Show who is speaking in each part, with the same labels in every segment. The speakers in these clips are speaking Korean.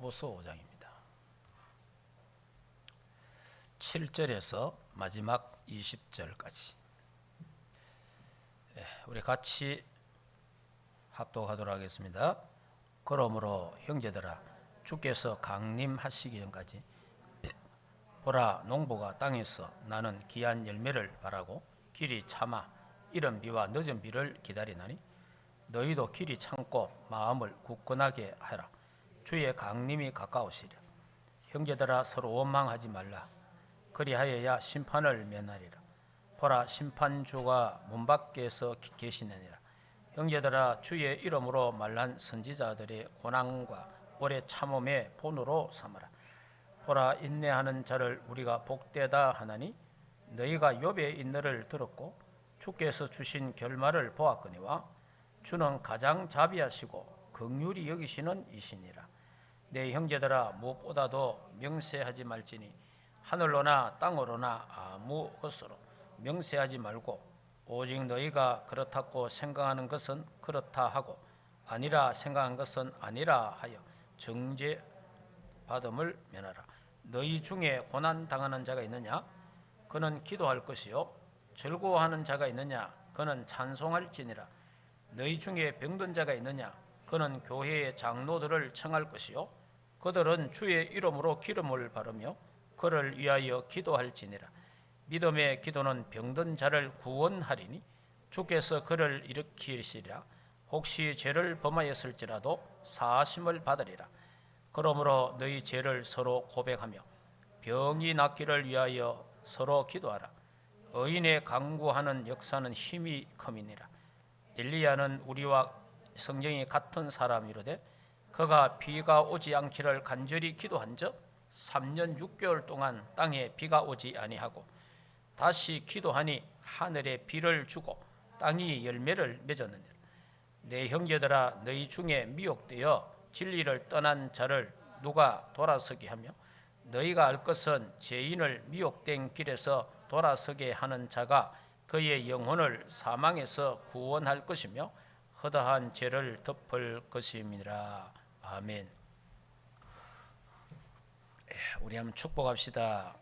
Speaker 1: 야고보서 5장입니다. 7절에서 마지막 20절까지 우리 같이 합독하도록 하겠습니다. 그러므로 형제들아, 주께서 강림하시기 전까지 보라, 농부가 땅에서 나는 귀한 열매를 바라고 길이 참아 이른 비와 늦은 비를 기다리나니 너희도 길이 참고 마음을 굳건하게 하라. 주의 강림이 가까우시랴. 형제들아, 서로 원망하지 말라. 그리하여야 심판을 면하리라. 보라, 심판주가 문 밖에서 계시느니라. 형제들아, 주의 이름으로 말한 선지자들의 고난과 오래 참음의 본으로 삼으라. 보라, 인내하는 자를 우리가 복되다 하나니 너희가 욥의 인내를 들었고 주께서 주신 결말을 보았거니와 주는 가장 자비하시고 긍휼히 여기시는 이시니라. 내 형제들아, 무엇보다도 명세하지 말지니 하늘로나 땅으로나 아무 것으로 명세하지 말고 오직 너희가 그렇다고 생각하는 것은 그렇다 하고 아니라 생각한 것은 아니라 하여 정죄 받음을 면하라. 너희 중에 고난 당하는 자가 있느냐? 그는 기도할 것이요. 즐거워하는 자가 있느냐? 그는 찬송할지니라. 너희 중에 병든 자가 있느냐? 그는 교회의 장로들을 청할 것이요. 그들은 주의 이름으로 기름을 바르며 그를 위하여 기도할지니라. 믿음의 기도는 병든 자를 구원하리니 주께서 그를 일으키시리라. 혹시 죄를 범하였을지라도 사하심을 받으리라. 그러므로 너희 죄를 서로 고백하며 병이 낫기를 위하여 서로 기도하라. 의인의 강구하는 역사는 힘이 큼이니라. 엘리야는 우리와 성경이 같은 사람이로되 그가 비가 오지 않기를 간절히 기도한즉 3년 6개월 동안 땅에 비가 오지 아니하고 다시 기도하니 하늘에 비를 주고 땅이 열매를 맺었느니라. 내 형제들아, 너희 중에 미혹되어 진리를 떠난 자를 누가 돌아서게 하며 너희가 알 것은 죄인을 미혹된 길에서 돌아서게 하는 자가 그의 영혼을 사망에서 구원할 것이며 허다한 죄를 덮을 것임이니라. 아멘. 우리 한번 축복합시다.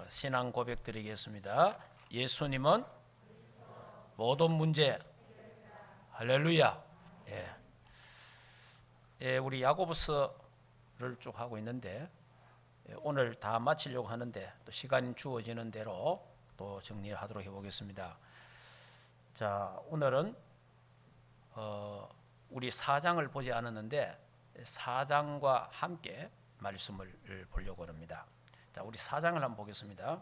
Speaker 1: 신앙 고백 드리겠습니다. 예수님은 모든 문제. 할렐루야. 우리 야고보서를 쭉 하고 있는데 오늘 다 마치려고 하는데 또 시간이 주어지는 대로 또 정리를 하도록 해보겠습니다. 자, 오늘은 우리 4장을 보지 않았는데 4장과 함께 말씀을 보려고 합니다. 자, 우리 4장을 한번 보겠습니다.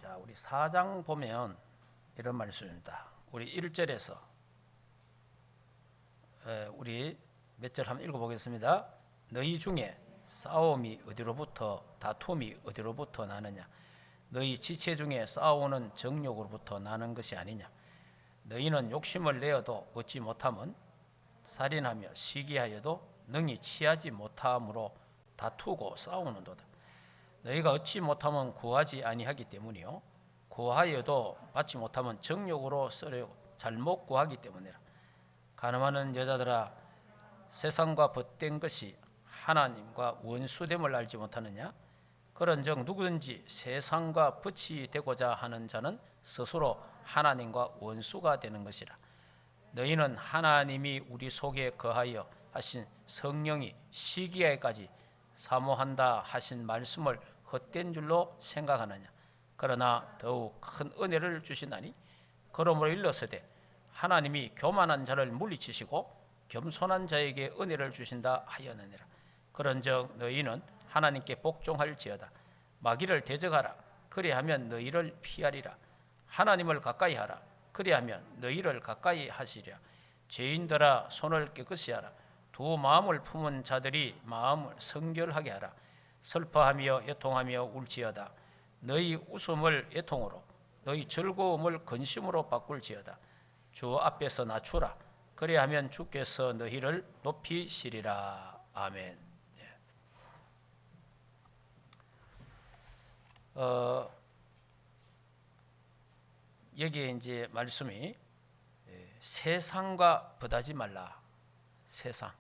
Speaker 1: 자, 우리 4장 보면 이런 말씀입니다. 우리 1절에서 우리 몇 절 한번 읽어보겠습니다. 너희 중에 싸움이 어디로부터 다툼이 어디로부터 나느냐? 너희 지체 중에 싸우는 정욕으로부터 나는 것이 아니냐? 너희는 욕심을 내어도 얻지 못함은 살인하며 시기하여도 능히 취하지 못함으로 다투고 싸우는도다. 너희가 얻지 못함은 구하지 아니하기 때문이요 구하여도 받지 못함은 정욕으로 쓰려고 잘못 구하기 때문이라. 가늠하는 여자들아, 세상과 벗된 것이 하나님과 원수됨을 알지 못하느냐? 그런즉 누구든지 세상과 벗이 되고자 하는 자는 스스로 하나님과 원수가 되는 것이라. 너희는 하나님이 우리 속에 거하여 하신 성령이 시기하기까지 사모한다 하신 말씀을 헛된 줄로 생각하느냐? 그러나 더욱 큰 은혜를 주시나니 그러므로 일러서되 하나님이 교만한 자를 물리치시고 겸손한 자에게 은혜를 주신다 하였느니라. 그런즉 너희는 하나님께 복종할지어다. 마귀를 대적하라. 그리하면 너희를 피하리라. 하나님을 가까이 하라. 그리하면 너희를 가까이 하시리라. 죄인들아, 손을 깨끗이 하라. 두 마음을 품은 자들이 마음을 성결하게 하라. 슬퍼하며 애통하며 울지어다. 너희 웃음을 애통으로 너희 즐거움을 근심으로 바꿀지어다. 주 앞에서 낮추라. 그리하면 주께서 너희를 높이시리라. 아멘. 여기에 이제 말씀이 세상과 벗하지 말라. 세상,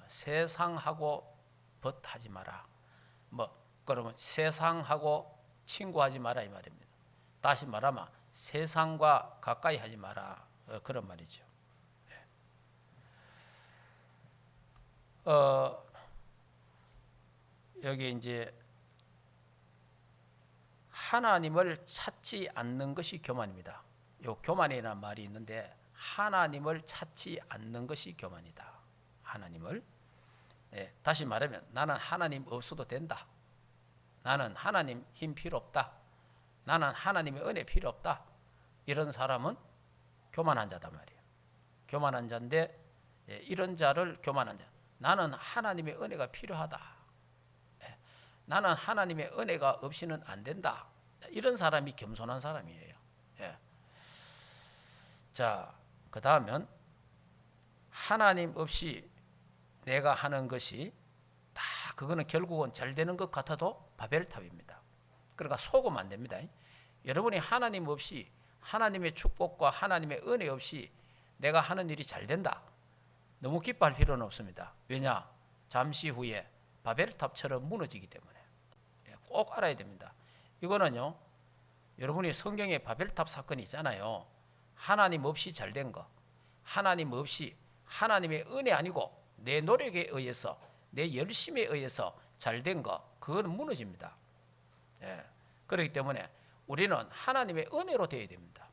Speaker 1: 세상하고 벗하지 마라. 뭐 그러면 세상하고 친구하지 마라 이 말입니다. 다시 말하면 세상과 가까이 하지 마라, 그런 말이죠. 여기 이제 하나님을 찾지 않는 것이 교만입니다. 요 교만이라는 말이 있는데 하나님을 찾지 않는 것이 교만이다. 하나님을, 다시 말하면 나는 하나님 없어도 된다. 나는 하나님 힘 필요 없다. 나는 하나님의 은혜 필요 없다. 이런 사람은 교만한 자단 말이에요. 교만한 자인데, 이런 자를 교만한 자. 나는 하나님의 은혜가 필요하다. 나는 하나님의 은혜가 없이는 안 된다. 이런 사람이 겸손한 사람이에요. 자, 그 다음은 하나님 없이 내가 하는 것이 다 그거는 결국은 잘 되는 것 같아도 바벨탑입니다. 그러니까 속으면 안 됩니다. 여러분이 하나님 없이, 하나님의 축복과 하나님의 은혜 없이 내가 하는 일이 잘 된다, 너무 기뻐할 필요는 없습니다. 왜냐? 잠시 후에 바벨탑처럼 무너지기 때문에. 꼭 알아야 됩니다. 이거는요, 여러분이 성경에 바벨탑 사건이 있잖아요. 하나님 없이 잘 된 거, 하나님 없이, 하나님의 은혜 아니고 내 노력에 의해서, 내 열심에 의해서 잘 된 거, 그거는 무너집니다. 그렇기 때문에 우리는 하나님의 은혜로 되어야 됩니다.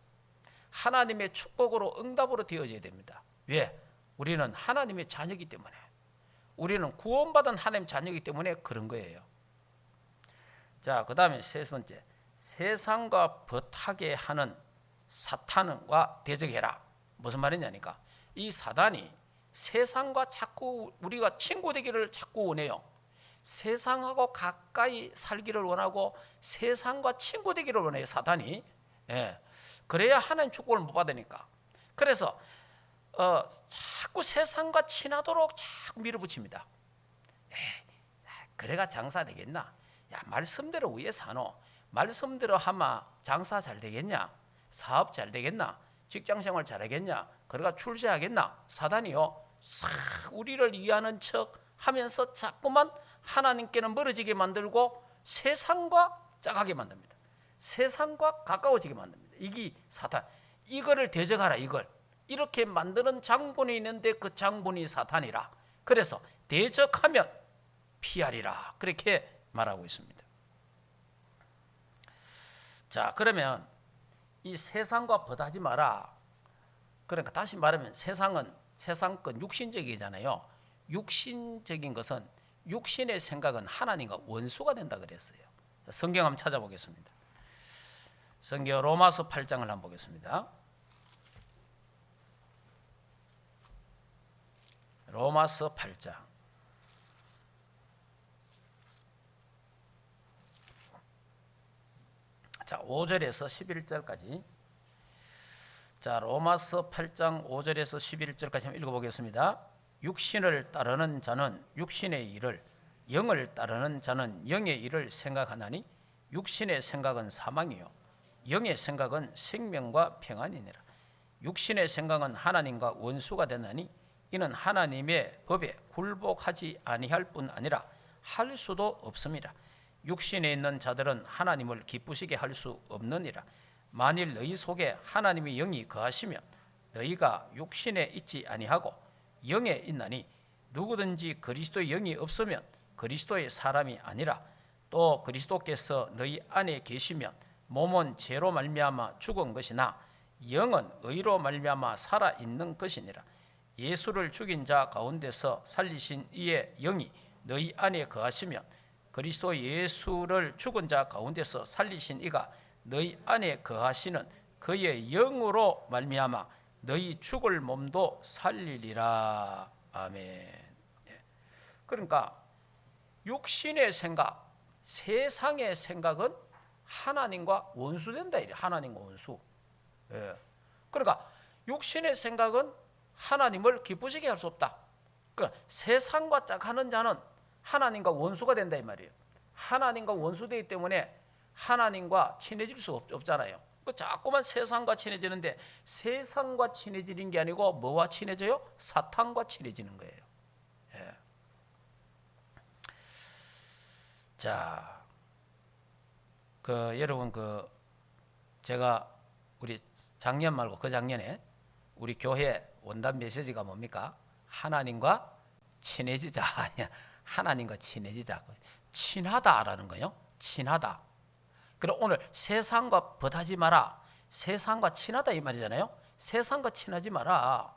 Speaker 1: 하나님의 축복으로, 응답으로 되어져야 됩니다. 왜? 우리는 하나님의 자녀이기 때문에, 우리는 구원받은 하나님 자녀이기 때문에 그런 거예요. 자, 그 다음에 세 번째, 세상과 벗하게 하는 사탄과 대적해라. 무슨 말이냐니까, 이 사단이 세상과 자꾸 우리가 친구 되기를 자꾸 원해요. 세상하고 가까이 살기를 원하고 세상과 친구 되기를 원해요, 사단이. 그래야 하나님 축복을 못 받으니까. 그래서 자꾸 세상과 친하도록 자꾸 밀어붙입니다. 그래가 장사 되겠나? 야, 말씀대로 위에 사노. 말씀대로 하마 장사 잘 되겠냐? 사업 잘 되겠나? 직장생활 잘하겠냐? 그래가 출세하겠나? 사단이요, 싹 우리를 이해하는 척 하면서 자꾸만 하나님께는 멀어지게 만들고 세상과 짝하게 만듭니다. 세상과 가까워지게 만듭니다. 이게 사탄. 이거를 대적하라. 이걸 이렇게 만드는 장본이 있는데 그 장본이 사탄이라. 그래서 대적하면 피하리라, 그렇게 말하고 있습니다. 자, 그러면 이 세상과 벗하지 마라. 그러니까 다시 말하면 세상은, 세상 건 육신적이잖아요. 육신적인 것은, 육신의 생각은 하나님과 원수가 된다 그랬어요. 성경 한번 찾아보겠습니다. 성경 로마서 8장을 한번 보겠습니다. 로마서 8장. 자, 5절에서 11절까지. 자, 로마서 8장 5절에서 11절까지 한번 읽어보겠습니다. 육신을 따르는 자는 육신의 일을, 영을 따르는 자는 영의 일을 생각하나니 육신의 생각은 사망이요 영의 생각은 생명과 평안이니라. 육신의 생각은 하나님과 원수가 되나니 이는 하나님의 법에 굴복하지 아니할 뿐 아니라 할 수도 없습니다. 육신에 있는 자들은 하나님을 기쁘시게 할 수 없느니라. 만일 너희 속에 하나님의 영이 거하시면 너희가 육신에 있지 아니하고 영에 있나니 누구든지 그리스도의 영이 없으면 그리스도의 사람이 아니라. 또 그리스도께서 너희 안에 계시면 몸은 죄로 말미암아 죽은 것이나 영은 의로 말미암아 살아 있는 것이니라. 예수를 죽인 자 가운데서 살리신 이의 영이 너희 안에 거하시면 그리스도 예수를 죽은 자 가운데서 살리신 이가 너희 안에 거하시는 그의 영으로 말미암아 너희 죽을 몸도 살리리라. 아멘. 그러니까 육신의 생각, 세상의 생각은 하나님과 원수된다. 하나님과 원수. 그러니까 육신의 생각은 하나님을 기쁘시게 할 수 없다. 그러니까 세상과 짝하는 자는 하나님과 원수가 된다 이 말이에요. 하나님과 원수되기 때문에 하나님과 친해질 수 없잖아요. 그 자꾸만 세상과 친해지는데 세상과 친해지는 게 아니고 뭐와 친해져요? 사탄과 친해지는 거예요. 예. 자, 여러분 제가 우리 작년 말고 그 작년에 우리 교회 원단 메시지가 뭡니까? 하나님과 친해지자. 하나님과 친해지자. 친하다라는 거요. 친하다. 그럼 오늘 세상과 벗하지 마라. 세상과 친하다 이 말이잖아요. 세상과 친하지 마라.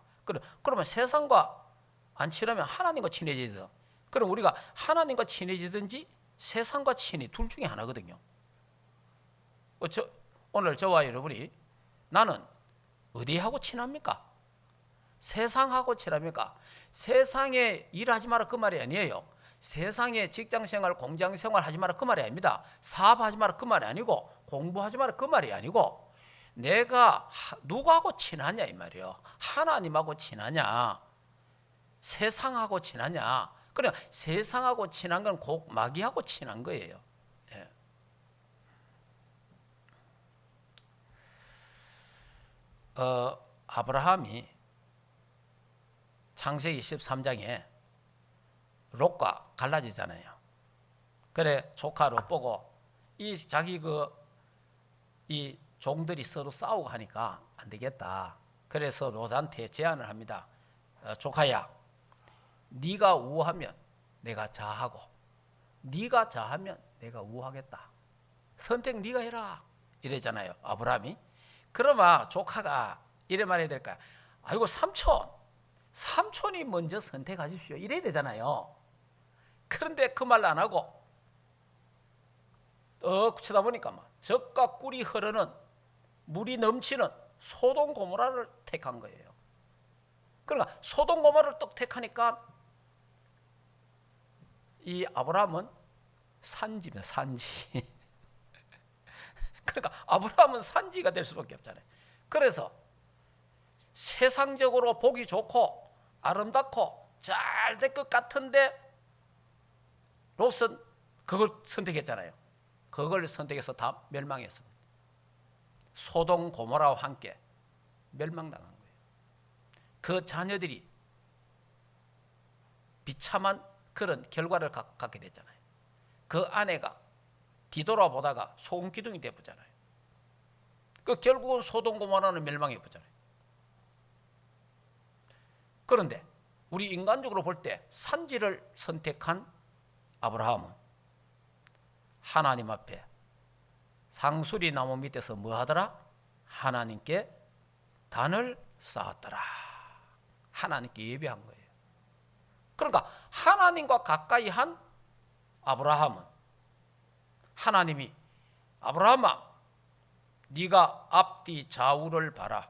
Speaker 1: 그러면 세상과 안 친하면 하나님과 친해지든. 그럼 우리가 하나님과 친해지든지 세상과 친해 둘 중에 하나거든요. 오늘 저와 여러분이 나는 어디하고 친합니까? 세상하고 친합니까? 세상에 일하지 마라 그 말이 아니에요. 세상에 직장생활, 공장생활 하지 마라 그 말이 아닙니다. 사업하지 마라 그 말이 아니고 공부하지 마라 그 말이 아니고 내가 누구하고 친하냐 이 말이에요. 하나님하고 친하냐 세상하고 친하냐. 그냥 세상하고 친한 건 곧 마귀하고 친한 거예요. 예. 아브라함이 창세기 13장에 롯과 갈라지잖아요. 그래 조카 롯 보고 자기 이 종들이 서로 싸우고 하니까 안 되겠다. 그래서 롯한테 제안을 합니다. 조카야, 네가 우하면 내가 자하고 네가 자하면 내가 우하겠다. 선택 네가 해라. 이래잖아요. 아브라함이. 그러면 조카가 이래 말해야 될까요? 아이고 삼촌이 먼저 선택하십시오. 이래야 되잖아요. 그런데 그 말 안 하고 쳐다보니까 젖과 꿀이 흐르는 물이 넘치는 소돔 고모라를 택한 거예요. 그러니까 소돔 고모라를 딱 택하니까 이 아브라함은 산지면 산지. 그러니까 아브라함은 산지가 될 수밖에 없잖아요. 그래서 세상적으로 보기 좋고 아름답고 잘 될 것 같은데 롯은 그걸 선택했잖아요. 그걸 선택해서 다 멸망했습니다. 소돔 고모라와 함께 멸망당한 거예요. 그 자녀들이 비참한 그런 결과를 갖게 됐잖아요. 그 아내가 뒤돌아보다가 소금 기둥이 되어보잖아요. 결국은 소돔 고모라는 멸망해 보잖아요. 그런데 우리 인간적으로 볼 때 산지를 선택한 아브라함은 하나님 앞에 상수리 나무 밑에서 뭐 하더라? 하나님께 단을 쌓았더라. 하나님께 예배한 거예요. 그러니까 하나님과 가까이 한 아브라함은 하나님이 아브라함아 네가 앞뒤 좌우를 봐라.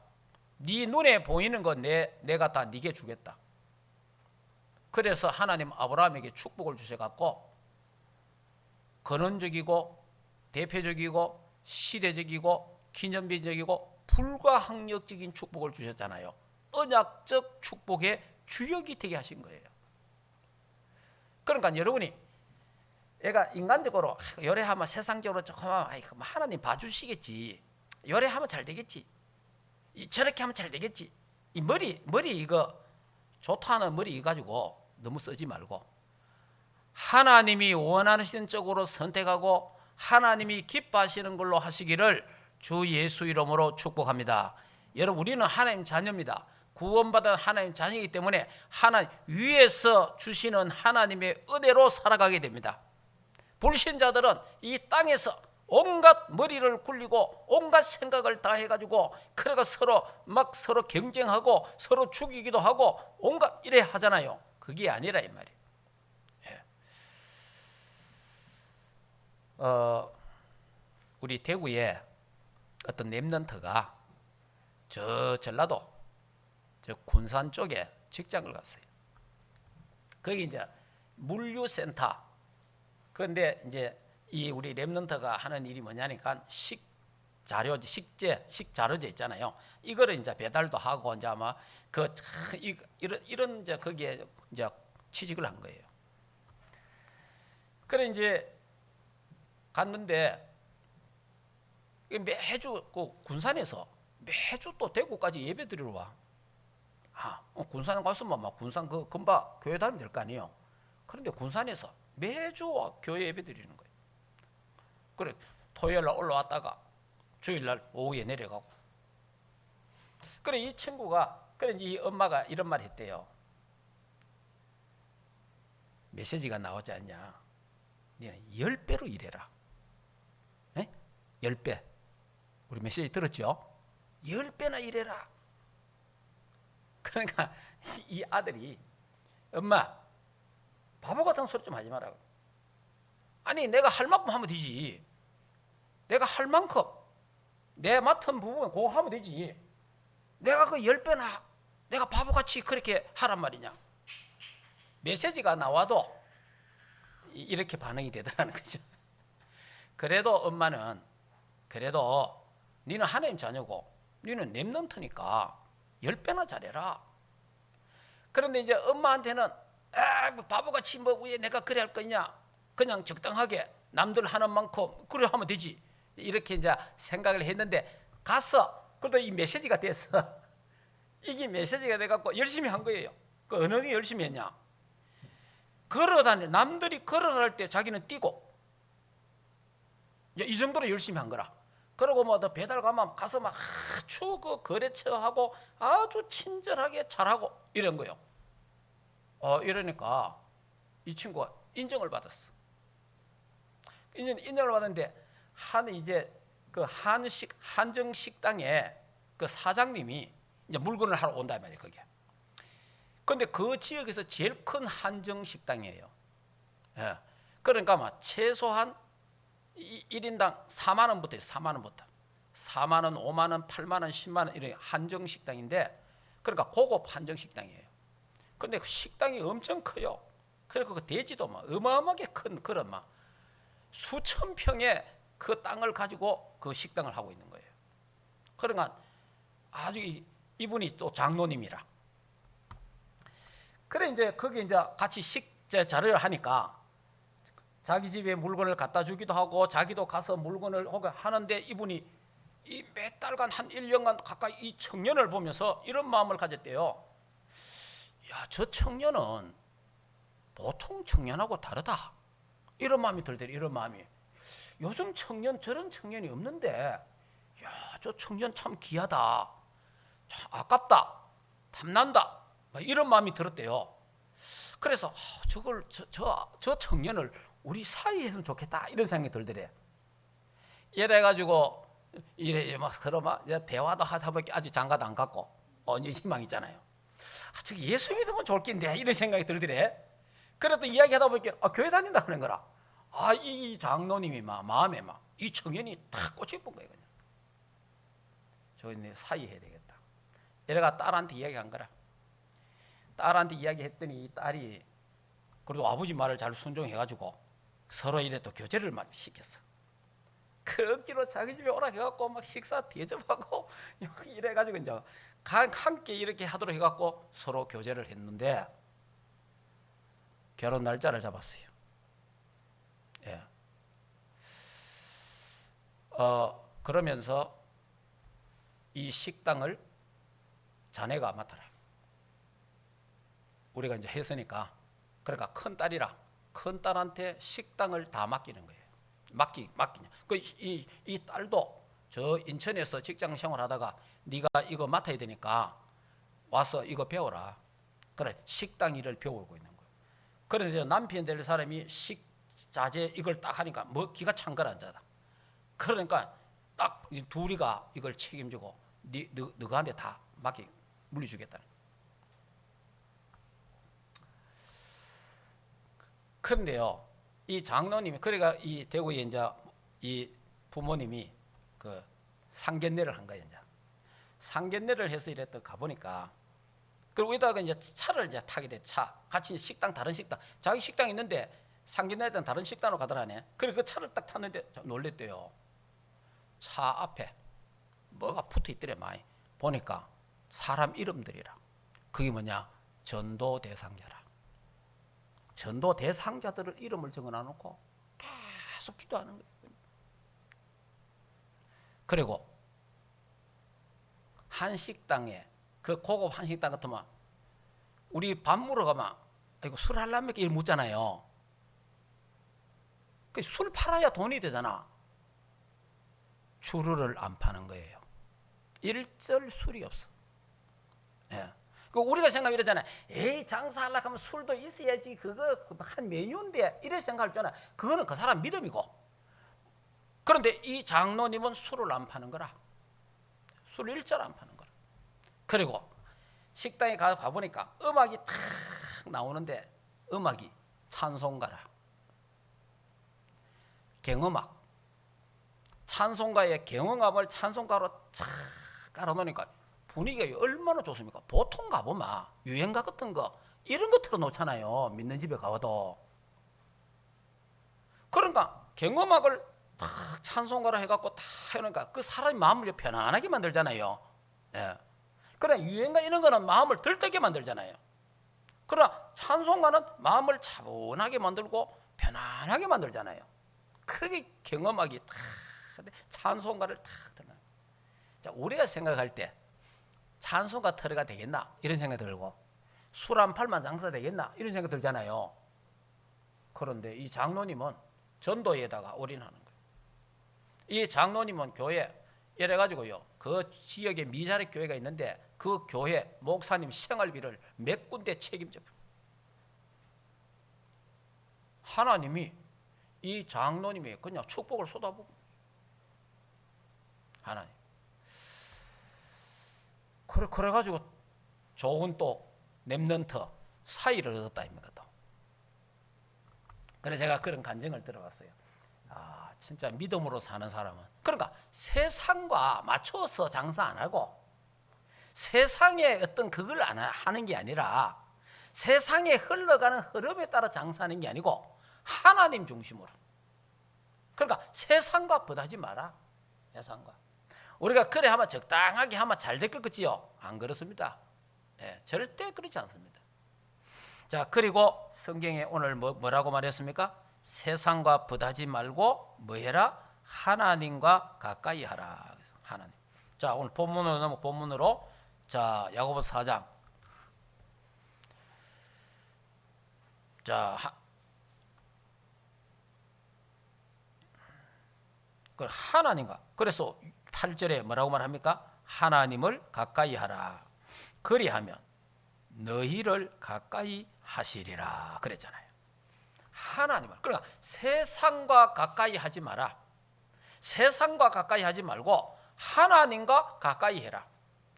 Speaker 1: 네 눈에 보이는 거 내가 다 네게 주겠다. 그래서 하나님 아브라함에게 축복을 주셔갖고 근원적이고 대표적이고 시대적이고 기념비적이고 불가항력적인 축복을 주셨잖아요. 언약적 축복의 주역이 되게 하신 거예요. 그러니까 여러분이 애가 인간적으로 요래하면 세상적으로 조금 하나님 봐주시겠지. 요래하면 잘 되겠지. 저렇게 하면 잘 되겠지. 이 머리 이거 좋다는 머리 이 가지고 너무 쓰지 말고 하나님이 원하시는 쪽으로 선택하고 하나님이 기뻐하시는 걸로 하시기를 주 예수 이름으로 축복합니다. 여러분 우리는 하나님 자녀입니다. 구원받은 하나님 자녀이기 때문에 하나님 위에서 주시는 하나님의 은혜로 살아가게 됩니다. 불신자들은 이 땅에서 온갖 머리를 굴리고 온갖 생각을 다 해가지고 그래가 서로 경쟁하고 서로 죽이기도 하고 온갖 이래 하잖아요. 그게 아니라 이 말이에요. 예. 우리 대구에 어떤 랩런트가 저 전라도 저 군산 쪽에 직장을 갔어요. 거기 이제 물류센터. 그런데 이제 이 우리 랩런트가 하는 일이 뭐냐니까 식자료제 있잖아요. 이거를 이제 배달도 하고 이제 아마 이런 이제 거기에 이제 취직을 한 거예요. 그래 이제 갔는데 매주 그 군산에서 매주 또 대구까지 예배 드리러 와. 군산 갔으면 막 군산 그 금방 교회 다니면 될 거 아니에요. 그런데 군산에서 매주 와 교회 예배 드리는 거예요. 그래 토요일 날 올라왔다가 주일 날 오후에 내려가고. 그래 이 친구가 그래 이 엄마가 이런 말 했대요. 메시지가 나오지 않냐? 너는 10배로 일해라. 10배. 우리 메시지 들었죠? 10배나 일해라. 그러니까 이 아들이 엄마 바보 같은 소리 좀 하지 마라. 아니 내가 할 만큼 하면 되지. 내가 할 만큼 내 맡은 부분 그거 하면 되지. 내가 그 10배나 내가 바보같이 그렇게 하란 말이냐. 메시지가 나와도 이렇게 반응이 되더라는 거죠. 그래도 엄마는 그래도 너는 하나님 자녀고 너는 랩넌트니까 10배나 잘해라. 그런데 이제 엄마한테는 뭐 바보같이 뭐 왜 내가 그래 할 거냐. 그냥 적당하게 남들 하는 만큼 그래 하면 되지. 이렇게 이제 생각을 했는데 가서 그래도 이 메시지가 됐어. 이게 메시지가 돼갖고 열심히 한 거예요. 그 어느 게 열심히 했냐. 걸어다니 남들이 걸어갈 때 자기는 뛰고 이 정도로 열심히 한 거라. 그러고 뭐 더 배달 가면 가서 막 아주 그 거래처하고 아주 친절하게 잘하고 이런 거요. 이러니까 이 친구가 인정을 받았어. 인정을 받았는데 이제 그 한정 식당에 그 사장님이 이제 물건을 하러 온단 말이에요, 그게. 근데 그 지역에서 제일 큰 한정 식당이에요. 예. 그러니까 막 최소한 1인당 4만 원부터 해요. 4만 원부터. 4만 원, 5만 원, 8만 원, 10만 원 이런 한정 식당인데 그러니까 고급 한정 식당이에요. 근데 그 식당이 엄청 커요. 그리고 그 대지도 막 어마어마하게 큰 그런 막 수천 평의 그 땅을 가지고 그 식당을 하고 있는 거예요. 그러니까 아주 이분이 또 장로님이라. 그래 이제 거기 이제 같이 식자를 하니까 자기 집에 물건을 갖다 주기도 하고 자기도 가서 물건을 하는데 이분이 이 몇 달간 한 1년간 가까이 이 청년을 보면서 이런 마음을 가졌대요. 야, 저 청년은 보통 청년하고 다르다. 이런 마음이 들더래. 이런 마음이. 요즘 청년 저런 청년이 없는데 야, 저 청년 참 귀하다. 참 아깝다. 탐난다. 이런 마음이 들었대요. 그래서 저 청년을 우리 사이에 했으면 좋겠다 이런 생각이 들더래. 이래가지고 이래 막 서로 막 대화도 하다 보니까 아직 장가도 안 갔고 언제 희망이잖아요. 저 예수 믿으면 좋을 낀데 이런 생각이 들더래. 그래도 이야기하다 보니까 교회 다닌다 하는 거라. 이 장로님이 마음에 이 청년이 다 꽂혀 본 거예요. 그냥 저희 사이해야 되겠다. 이래가 딸한테 이야기한 거라. 딸한테 이야기했더니 이 딸이 그래도 아버지 말을 잘 순종해가지고 서로 이래 또 교제를 막 시켰어. 그 억지로 자기 집에 오라 해갖고 막 식사 대접하고 이래가지고 이제 함께 이렇게 하도록 해갖고 서로 교제를 했는데 결혼 날짜를 잡았어요. 예. 그러면서 이 식당을 자네가 맡아라. 우리가 이제 했으니까 그러니까 큰 딸이라 큰 딸한테 식당을 다 맡기는 거예요. 맡기냐. 이 딸도 저 인천에서 직장 생활하다가 네가 이거 맡아야 되니까 와서 이거 배워라. 그래 식당 일을 배우고 있는 거예요. 그런데 남편 될 사람이 식자재 이걸 딱 하니까 뭐 기가 찬 거라 앉아다. 그러니까 딱 둘이가 이걸 책임지고 너한테 다 물려주겠다. 그런데요, 이 장로님이 그러니까 이 대구에 이제 이 부모님이 그 상견례를 한 거예요. 이제 상견례를 해서 이랬다 가보니까 그리고 여기다가 이제 차를 이제 타게 돼. 같이 식당 다른 식당 자기 식당 있는데 상견례 때는 다른 식당으로 가더라네. 그래 그 차를 딱 탔는데 놀랬대요. 차 앞에 뭐가 붙어 있더래 많이. 보니까 사람 이름들이라. 그게 뭐냐? 전도 대상자라. 전도 대상자들을 이름을 적어놔 놓고 계속 기도하는 거예요. 그리고 한식당에, 그 고급 한식당 같으면 우리 밥 먹으러 가면 이거 술 할라면 이렇게 묻잖아요. 술 팔아야 돈이 되잖아. 주류를 안 파는 거예요. 일절 술이 없어. 예. 우리가 생각 이러잖아요. 에이, 장사하려고 하면 술도 있어야지. 그거 한 메뉴인데. 이래 생각하잖아. 그거는 그 사람 믿음이고. 그런데 이 장로님은 술을 안 파는 거라. 술 일절 안 파는 거라. 그리고 식당에 가보니까 음악이 탁 나오는데 음악이 찬송가라. 경음악. 찬송가에 경음악을 찬송가로 탁 깔아놓으니까 분위기가 얼마나 좋습니까? 보통 가보면 유행가 같은 거 이런 거 틀어놓잖아요. 믿는 집에 가도. 그러니까 경음악을 탁 찬송가로 해갖고 탁 해놓으니까 그 사람이 마음을 편안하게 만들잖아요. 예. 그러나 유행가 이런 거는 마음을 들뜨게 만들잖아요. 그러나 찬송가는 마음을 차분하게 만들고 편안하게 만들잖아요. 그렇게 경음악이 탁 찬송가를 탁 들어요. 자, 우리가 생각할 때 찬송가 틀어가 되겠나 이런 생각 들고 술 한 팔만 장사 되겠나 이런 생각 들잖아요. 그런데 이 장로님은 전도에다가 올인하는 거예요. 이 장로님은 교회 이래가지고요, 그 지역에 미자립 교회가 있는데 그 교회 목사님 생활비를 몇 군데 책임져. 하나님이 이 장로님이 그냥 축복을 쏟아부은 하나님. 그래가지고 좋은 또 랩런트 사이를 얻었다 입니까 또. 그래서 제가 그런 간증을 들어봤어요. 아, 진짜 믿음으로 사는 사람은, 그러니까 세상과 맞춰서 장사 안 하고 세상에 어떤 그걸 안 하는 게 아니라 세상에 흘러가는 흐름에 따라 장사하는 게 아니고 하나님 중심으로. 그러니까 세상과 버하지 마라. 세상과. 우리가 그래 하면 적당하게 하면 잘 될 것 같지요? 안 그렇습니다. 네, 절대 그렇지 않습니다. 자, 그리고 성경에 오늘 뭐라고 말했습니까? 세상과 버하지 말고 뭐 해라? 하나님과 가까이 하라. 하나님. 자, 오늘 본문으로 자, 야고보서 4장. 자, 하나님과, 그래서 8절에 뭐라고 말합니까? 하나님을 가까이 하라. 그리하면 너희를 가까이 하시리라 그랬잖아요. 하나님을. 그러니까 세상과 가까이 하지 마라. 세상과 가까이 하지 말고 하나님과 가까이 해라.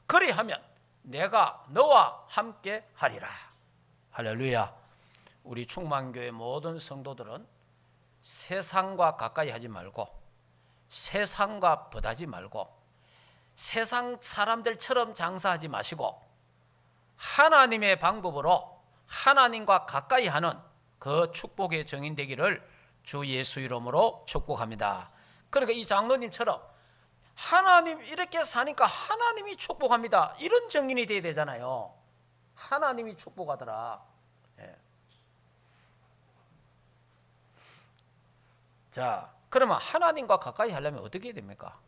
Speaker 1: 그리하면 내가 너와 함께 하리라. 할렐루야. 우리 충만교회 모든 성도들은 세상과 가까이 하지 말고 세상과 버하지 말고 세상 사람들처럼 장사하지 마시고 하나님의 방법으로 하나님과 가까이 하는 그 축복의 정인 되기를 주 예수 이름으로 축복합니다. 그러니까 이 장로님처럼 하나님 이렇게 사니까 하나님이 축복합니다. 이런 정인이 돼야 되잖아요. 하나님이 축복하더라. 예. 자, 그러면 하나님과 가까이 하려면 어떻게 해야 됩니까?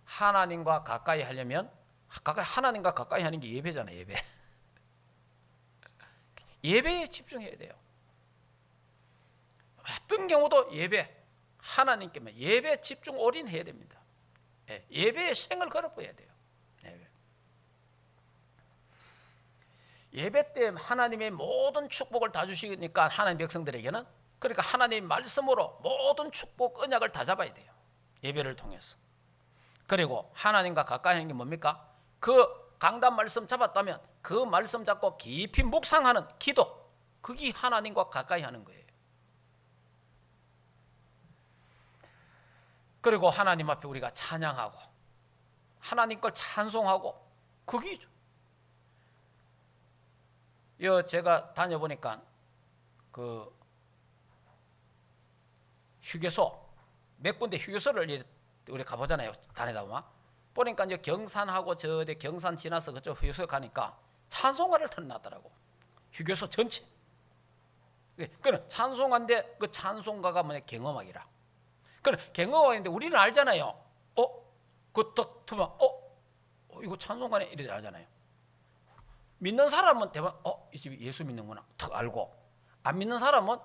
Speaker 1: 하나님과 가까이 하려면 하나님과 가까이 하는 게 예배잖아요. 예배. 예배에 집중해야 돼요. 어떤 경우도 예배, 하나님께만 예배 집중 올인해야 됩니다. 예배에 생을 걸어봐야 돼요. 예배 때 하나님의 모든 축복을 다 주시니까 하나님 백성들에게는, 그러니까 하나님 말씀으로 모든 축복 언약을 다 잡아야 돼요. 예배를 통해서. 그리고 하나님과 가까이 하는 게 뭡니까? 그 강단 말씀 잡았다면 그 말씀 잡고 깊이 묵상하는 기도, 그게 하나님과 가까이 하는 거예요. 그리고 하나님 앞에 우리가 찬양하고 하나님 걸 찬송하고, 그게 제가 다녀보니까 그 휴게소 몇 군데 휴게소를 우리 가보잖아요. 다니다 보니까 이제 경산하고 저대 경산 지나서 그쪽 휴게소에 가니까 찬송가를 틀어놨더라고. 휴게소 전체. 그는 찬송가인데 그 찬송가가 뭐냐, 경음악이라. 그래, 경음악인데 우리는 알잖아요. 그딱 들으면 이거 찬송가네 이래 하잖아요. 믿는 사람은 대부분 이 집이 예수 믿는구나 탁 알고, 안 믿는 사람은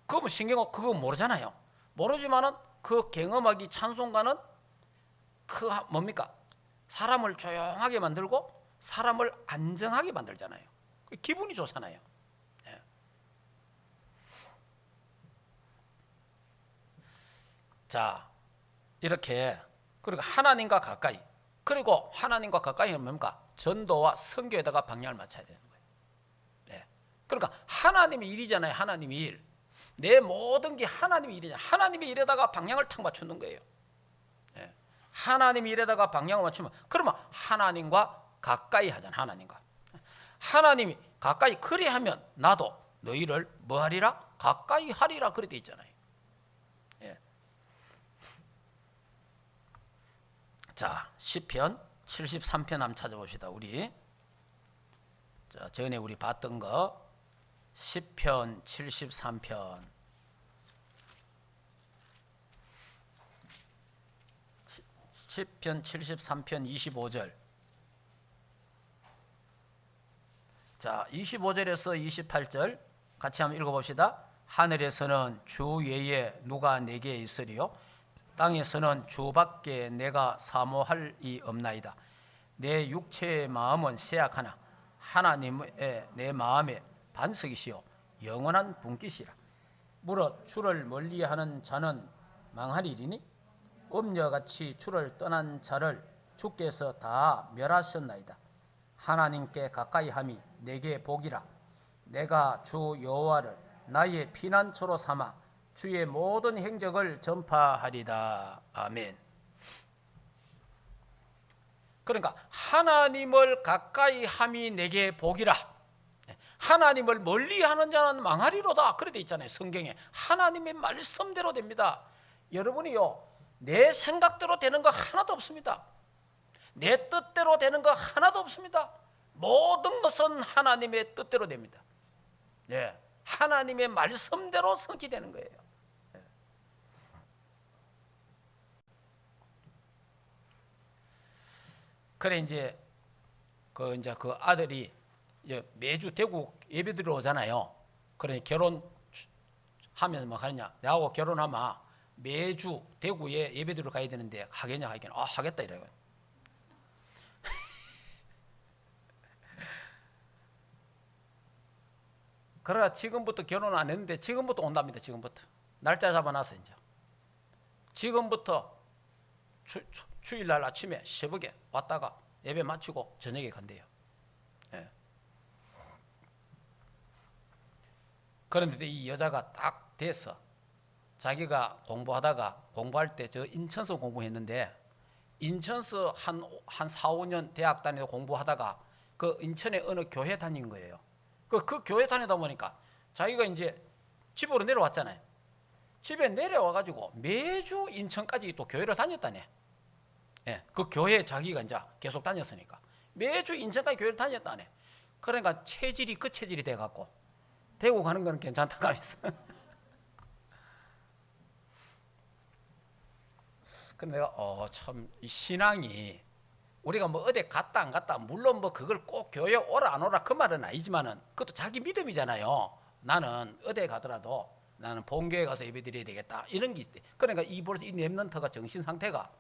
Speaker 1: 그거 신경 그거 모르잖아요. 모르지만은 그 경험하기 찬송가는 그 뭡니까? 사람을 조용하게 만들고 사람을 안정하게 만들잖아요. 기분이 좋잖아요. 예. 자, 이렇게 그리고 하나님과 가까이, 그리고 하나님과 가까이 하면 뭡니까? 전도와 선교에다가 방향을 맞춰야 되는 거예요. 네. 그러니까 하나님의 일이잖아요. 하나님의 일. 내 모든 게 하나님의 일이잖아요. 하나님의 일에다가 방향을 탁 맞추는 거예요. 네. 하나님의 일에다가 방향을 맞추면 그러면 하나님과 가까이 하잖아요. 하나님과. 하나님이 가까이 그리하면 나도 너희를 뭐 하리라? 가까이 하리라 그래 돼 있잖아요. 예. 자, 시편 73편 한번 찾아봅시다. 우리 자, 전에 우리 봤던 거 시편 73편 시편 73편 25절. 자, 25절에서 28절 같이 한번 읽어봅시다. 하늘에서는 주 외에 누가 내게 있으리요? 땅에서는 주밖에 내가 사모할 이 없나이다. 내 육체의 마음은 쇠약하나 하나님의 내 마음의 반석이시요 영원한 분깃이라. 무릇 주를 멀리하는 자는 망하리니 음녀같이 주를 떠난 자를 주께서 다 멸하셨나이다. 하나님께 가까이함이 내게 복이라. 내가 주 여호와를 나의 피난처로 삼아 주의 모든 행적을 전파하리다. 아멘. 그러니까 하나님을 가까이 함이 내게 복이라. 하나님을 멀리하는 자는 망하리로다. 그래 돼 있잖아요. 성경에 하나님의 말씀대로 됩니다. 여러분이요, 내 생각대로 되는 거 하나도 없습니다. 내 뜻대로 되는 거 하나도 없습니다. 모든 것은 하나님의 뜻대로 됩니다. 네, 하나님의 말씀대로 성취되는 거예요. 네. 그래 이제 그 아들이 이제 매주 대구 예배 드리러 오잖아요. 그래 결혼하면서 뭐 하느냐? 나하고 결혼하면 매주 대구에 예배 드리러 가야 되는데 하겠냐 하긴 하겠다 이래요. 그러나 지금부터 결혼 안 했는데 지금부터 온답니다. 지금부터 날짜 잡아놨어. 이제 지금부터 주일날 아침에 새벽에 왔다가 예배 마치고 저녁에 간대요. 예. 그런데 이 여자가 딱 돼서 자기가 공부할 때 저 인천서 공부했는데 인천서 한 4, 5년 대학 다니고 공부하다가 그 인천의 어느 교회 다닌 거예요. 그 교회 다니다 보니까 자기가 이제 집으로 내려왔잖아요. 집에 내려와가지고 매주 인천까지 또 교회를 다녔다네. 예, 그 교회에 자기가 이제 계속 다녔으니까 매주 인천까지 교회를 다녔다네. 그러니까 체질이 그 체질이 돼갖고 대구 가는 건 괜찮다고 하면서. 근데 내가 참 이 신앙이 우리가 뭐 어디 갔다 안 갔다 물론 뭐 그걸 꼭 교회 오라 안 오라 그 말은 아니지만은 그것도 자기 믿음이잖아요. 나는 어디 가더라도 나는 본교회 가서 예배드려야 되겠다 이런 게 있대. 그러니까 벌써 이 랩런트가 정신 상태가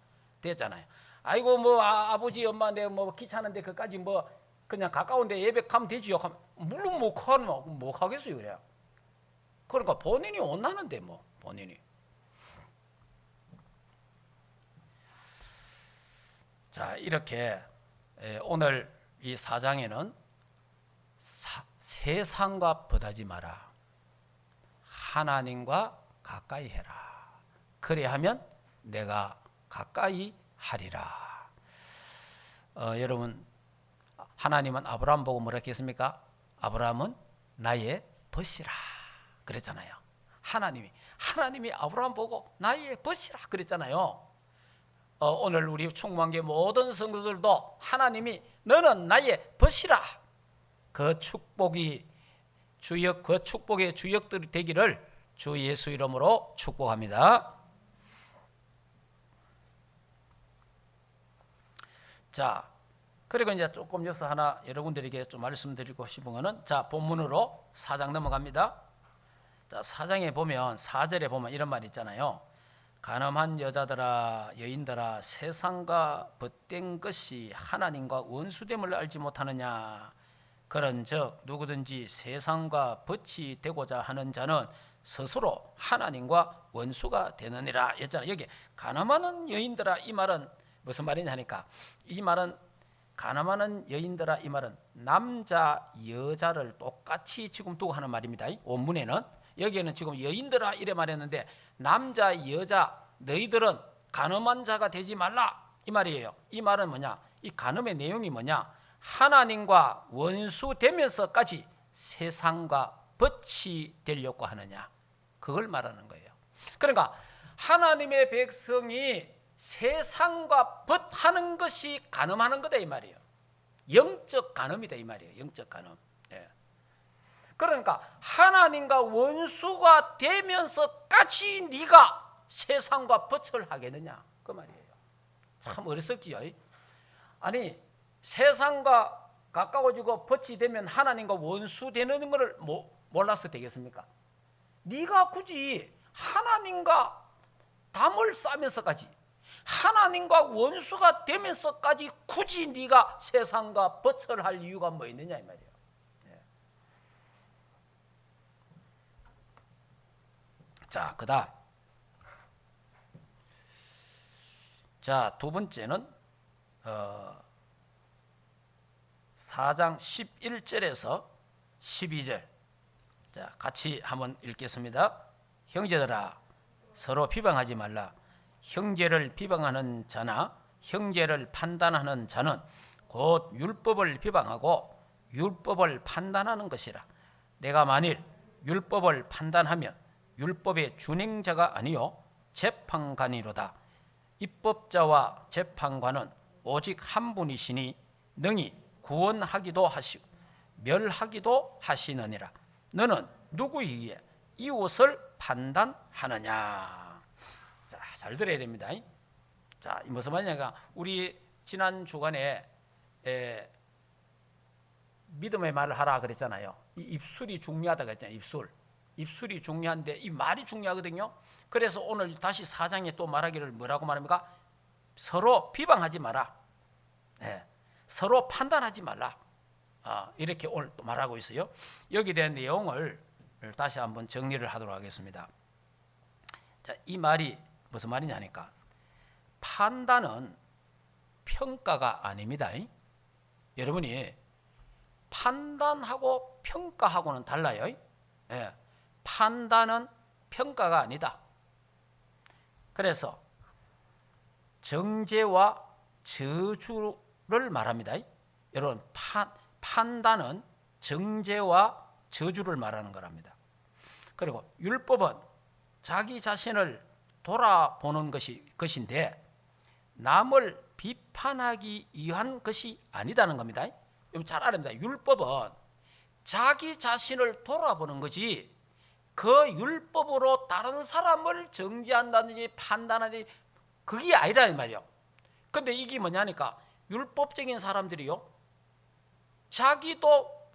Speaker 1: 됐잖아요. 아이고 뭐 아버지 엄마 내가 뭐 귀찮은데 그까지 뭐 그냥 가까운데 예배 가면 되지요. 물론 못 가겠어요. 그래요. 그러니까 본인이 원하는데 뭐 본인이. 자, 이렇게 오늘 이 4장에는 세상과 버다지 마라. 하나님과 가까이 해라. 그래야하면 내가 가까이 하리라. 여러분, 하나님은 아브라함 보고 뭐라 했습니까? 아브라함은 나의 벗이라 그랬잖아요. 하나님이 아브라함 보고 나의 벗이라 그랬잖아요. 오늘 우리 충만교회 모든 성도들도 하나님이 너는 나의 벗이라 그 축복의 주역들이 되기를 주 예수 이름으로 축복합니다. 자, 그리고 이제 조금 여기서 하나 여러분들에게 좀 말씀드리고 싶은 거는, 자, 본문으로 4장 넘어갑니다. 자, 4장에 보면 4절에 보면 이런 말이 있잖아요. 간음한 여자들아, 여인들아, 세상과 벗된 것이 하나님과 원수됨을 알지 못하느냐. 그런즉 누구든지 세상과 벗이 되고자 하는 자는 스스로 하나님과 원수가 되느니라 했잖아요. 여기 간음하는 여인들아, 이 말은 무슨 말이냐 하니까, 이 말은 간음하는 여인들아, 이 말은 남자 여자를 똑같이 지금 두고 하는 말입니다. 원문에는, 여기에는 지금 여인들아 이래 말했는데, 남자 여자 너희들은 간음한 자가 되지 말라 이 말이에요. 이 말은 뭐냐, 이 간음의 내용이 뭐냐, 하나님과 원수 되면서까지 세상과 벗이 되려고 하느냐, 그걸 말하는 거예요. 그러니까 하나님의 백성이 세상과 벗하는 것이 간음하는 거다 이 말이에요. 영적 간음이다 이 말이에요. 영적 간음. 예. 그러니까 하나님과 원수가 되면서까지 네가 세상과 벗을 하겠느냐 그 말이에요. 참 어리석지요. 아니, 세상과 가까워지고 벗이 되면 하나님과 원수 되는 것을 몰라서 되겠습니까? 네가 굳이 하나님과 담을 싸면서까지, 하나님과 원수가 되면서까지 굳이 네가 세상과 벗을 할 이유가 뭐 있느냐 이 말이에요. 예. 자, 그다음, 자, 두 번째는 4장 11절에서 12절. 자, 같이 한번 읽겠습니다. 형제들아, 서로 비방하지 말라. 형제를 비방하는 자나 형제를 판단하는 자는 곧 율법을 비방하고 율법을 판단하는 것이라. 내가 만일 율법을 판단하면 율법의 준행자가 아니요 재판관이로다. 입법자와 재판관은 오직 한 분이시니 능히 구원하기도 하시고 멸하기도 하시느니라. 너는 누구이기에 이웃을 판단하느냐. 자, 잘 들어야 됩니다. 자, 무슨 말이냐가, 우리 지난 주간에 믿음의 말을 하라 그랬잖아요. 이 입술이 중요하다고 했잖아요. 입술이 중요한데 이 말이 중요하거든요. 그래서 오늘 다시 4장에 또 말하기를 뭐라고 말합니까? 서로 비방하지 마라. 네. 서로 판단하지 말라. 이렇게 오늘 또 말하고 있어요. 여기에 대한 내용을 다시 한번 정리를 하도록 하겠습니다. 자, 이 말이 무슨 말이냐 하니까, 판단은 평가가 아닙니다. 여러분이 판단하고 평가하고는 달라요. 예. 판단은 평가가 아니다. 그래서 정죄와 저주를 말합니다. 여러분, 판단은 정죄와 저주를 말하는 거랍니다. 그리고 율법은 자기 자신을 돌아보는 것인데 남을 비판하기 위한 것이 아니다는 겁니다. 여러분 잘 알아야 됩니다. 율법은 자기 자신을 돌아보는 거지, 그 율법으로 다른 사람을 정죄한다든지 판단하든지 그게 아니라 이 말이에요. 근데 이게 뭐냐니까, 율법적인 사람들이요, 자기도